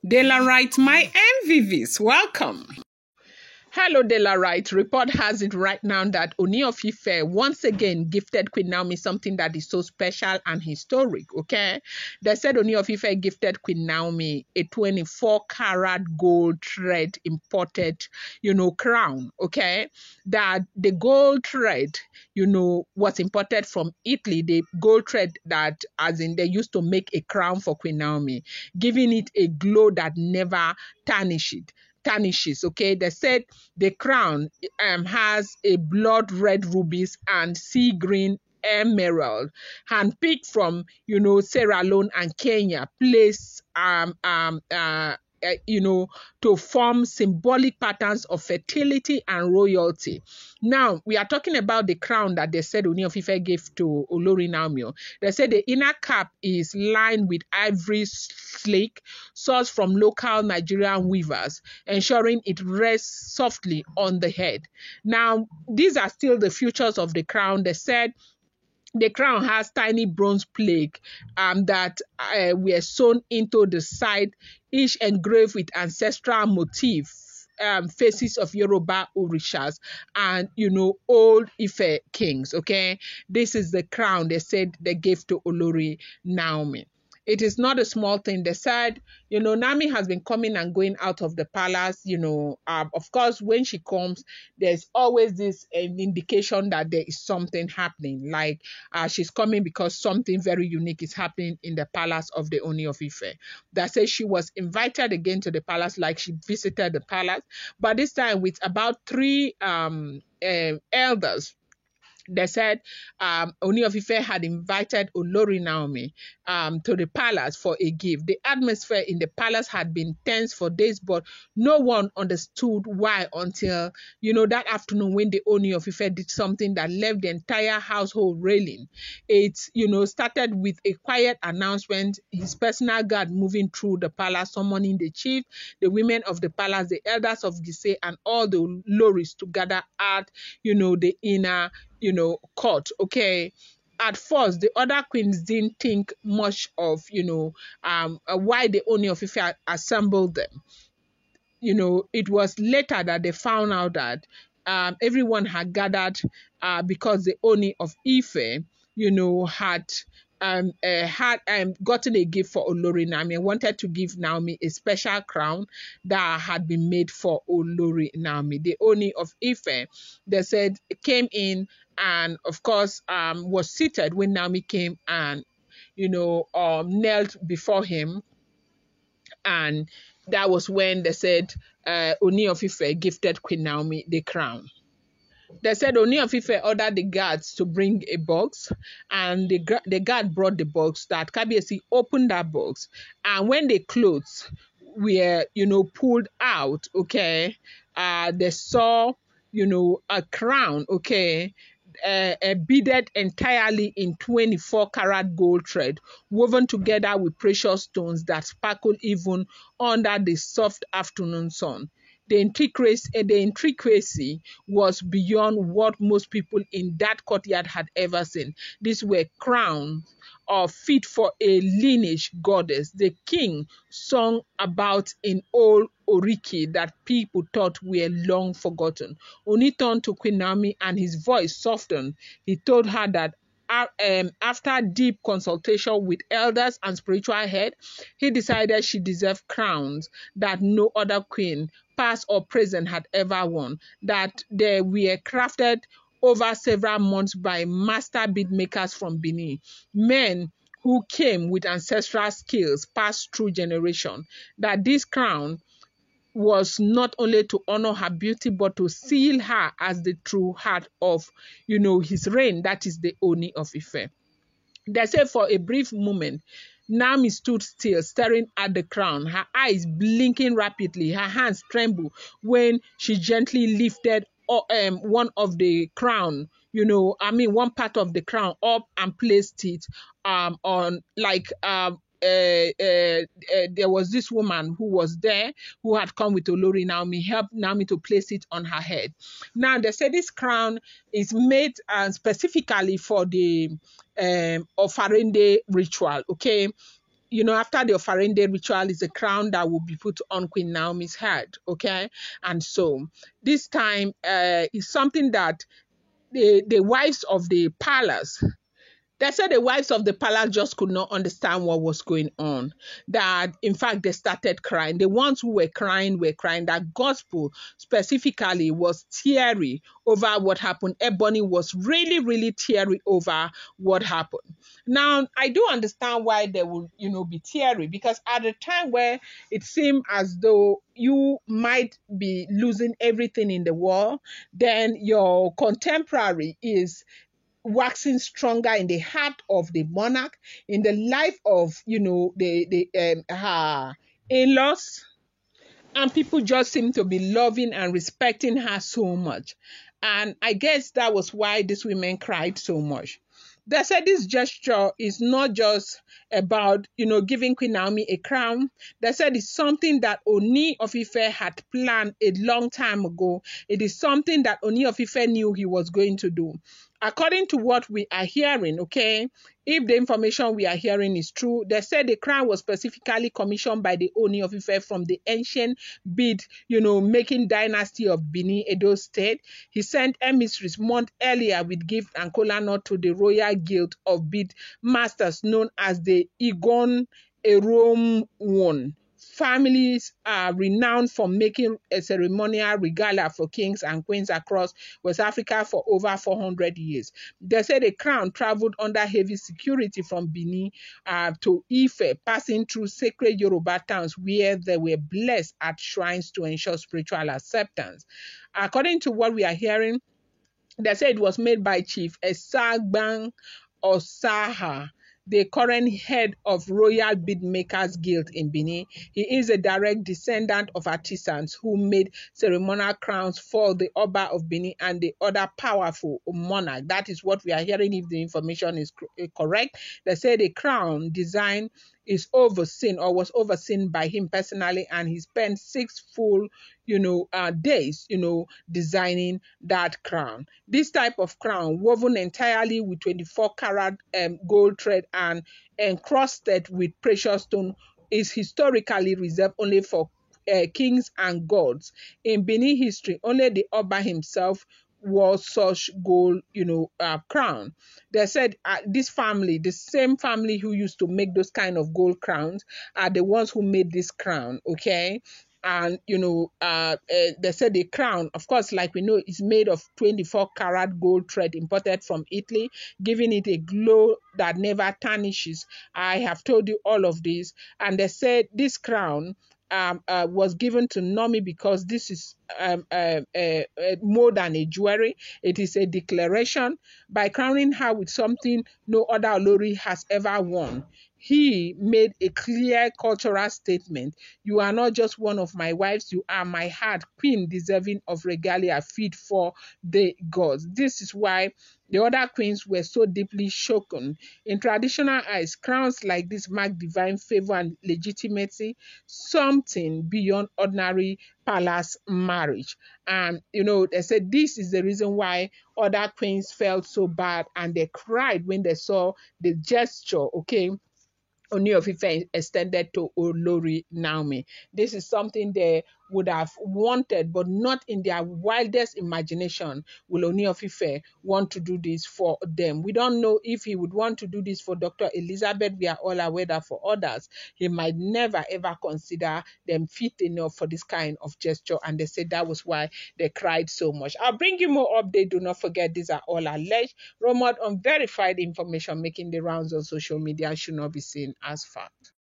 Delarite, my MVVs, welcome. Hello, Delarite. Report has it right now that Ooni of Ife once again gifted Queen Naomi something that is so special and historic, okay? They said Ooni of Ife gifted Queen Naomi a 24-karat gold thread imported, crown, okay? That the gold thread, was imported from Italy, the gold thread that, as in, they used to make a crown for Queen Naomi, giving it a glow that never tarnishes. Okay, they said the crown has a blood red rubies and sea green emerald, handpicked from Sierra Leone and Kenya, placed to form symbolic patterns of fertility and royalty. Now, we are talking about the crown that they said Ooni of Ife gave to Olori Naomi. They said the inner cap is lined with ivory slake sourced from local Nigerian weavers, ensuring it rests softly on the head. Now, these are still the features of the crown. They said the crown has tiny bronze plaque that were sewn into the side, each engraved with ancestral motifs, faces of Yoruba Orishas and, old Ife kings, okay? This is the crown they said they gave to Olori Naomi. It is not a small thing. They said, Naomi has been coming and going out of the palace. Of course, when she comes, there's always this indication that there is something happening. Like she's coming because something very unique is happening in the palace of the Ooni of Ife. That says she was invited again to the palace, like she visited the palace, but this time with about three elders. They said Ooni of Ife had invited Olori Naomi to the palace for a gift. The atmosphere in the palace had been tense for days, but no one understood why until, that afternoon when the Ooni of Ife did something that left the entire household railing. It, started with a quiet announcement, his personal guard moving through the palace, summoning the chief, the women of the palace, the elders of Gise, and all the loris to gather at, the inner court. Okay, at first the other queens didn't think much of why the Ooni of Ife assembled them. It was later that they found out that everyone had gathered because the Ooni of Ife had gotten a gift for Olori Naomi, wanted to give Naomi a special crown that had been made for Olori Naomi. The Ooni of Ife, they said, came in and, of course, was seated when Naomi came and, knelt before him. And that was when they said Ooni of Ife gifted Queen Naomi the crown. They said Ooni of Ife ordered the guards to bring a box, and the guard brought the box. That Kabiyesi opened that box, and when the clothes were, pulled out, okay, they saw, a crown, okay, beaded entirely in 24-karat gold thread, woven together with precious stones that sparkled even under the soft afternoon sun. The intricacy was beyond what most people in that courtyard had ever seen. These were crowns fit for a lineage goddess. The king sung about in old Oriki that people thought were long forgotten. Ooni turned to Queen Naomi and his voice softened. He told her that after deep consultation with elders and spiritual head, he decided she deserved crowns that no other queen, past or present, had ever worn, that they were crafted over several months by master bead makers from Benin, men who came with ancestral skills passed through generations, that this crown was not only to honor her beauty, but to seal her as the true heart of, his reign, that is the Ooni of Ife. They say for a brief moment, Naomi stood still, staring at the crown, her eyes blinking rapidly, her hands trembled when she gently lifted one of the crown, one part of the crown up and placed it on there was this woman who was there who had come with Olori Naomi, helped Naomi to place it on her head. Now, they say this crown is made specifically for the Ofarende ritual, okay? after the Ofarende ritual is a crown that will be put on Queen Naomi's head, okay? And so this time is something that the wives of the palace, they said the wives of the palace just could not understand what was going on. That, in fact, they started crying. The ones who were crying were crying. That gospel specifically was teary over what happened. Ebony was really, really teary over what happened. Now, I do understand why they would, be teary, because at a time where it seemed as though you might be losing everything in the world, then your contemporary is waxing stronger in the heart of the monarch, in the life of her in-laws, and people just seem to be loving and respecting her so much. And I guess that was why these women cried so much. They said this gesture is not just about, giving Queen Naomi a crown. They said it's something that Ooni of Ife had planned a long time ago. It is something that Ooni of Ife knew he was going to do. According to what we are hearing, okay, if the information we are hearing is true, they said the crown was specifically commissioned by the Ooni of Ife from the ancient bead, making dynasty of Benin, Edo State. He sent emissaries months earlier with gift and kola nut to the Royal Guild of Bead Masters, known as the Igon Eromwon. Families are renowned for making a ceremonial regalia for kings and queens across West Africa for over 400 years. They say the crown traveled under heavy security from Benin to Ife, passing through sacred Yoruba towns where they were blessed at shrines to ensure spiritual acceptance. According to what we are hearing, they say it was made by Chief Esagbang Osaha, the current head of Royal Bead Makers Guild in Benin. He is a direct descendant of artisans who made ceremonial crowns for the Oba of Benin and the other powerful monarch. That is what we are hearing, if the information is correct. They say the crown design is overseen or was overseen by him personally, and he spent 6 full days designing that crown. This type of crown, woven entirely with 24-karat gold thread and encrusted with precious stone, is historically reserved only for kings and gods. In Benin history, only the Oba himself wore such gold, crown. They said this family, the same family who used to make those kind of gold crowns, are the ones who made this crown, okay? And they said the crown, of course, like we know, is made of 24-karat gold thread imported from Italy, giving it a glow that never tarnishes. I have told you all of this. And they said this crown was given to Naomi because this is more than a jewelry. It is a declaration. By crowning her with something no other Olori has ever worn, he made a clear cultural statement. You are not just one of my wives, you are my heart queen, deserving of regalia fit for the gods. This is why the other queens were so deeply shaken. In traditional eyes, crowns like this mark divine favor and legitimacy, something beyond ordinary palace marriage. And they said this is the reason why other queens felt so bad and they cried when they saw the gesture, okay, Ooni of Ife extended to Olori Naomi. This is something they would have wanted, but not in their wildest imagination will Ooni of Ife want to do this for them. We don't know if he would want to do this for Dr. Elizabeth. We are all aware that for others, he might never ever consider them fit enough for this kind of gesture. And they said that was why they cried so much. I'll bring you more update. Do not forget, these are all alleged, rumored, unverified information making the rounds on social media, should not be seen as fact.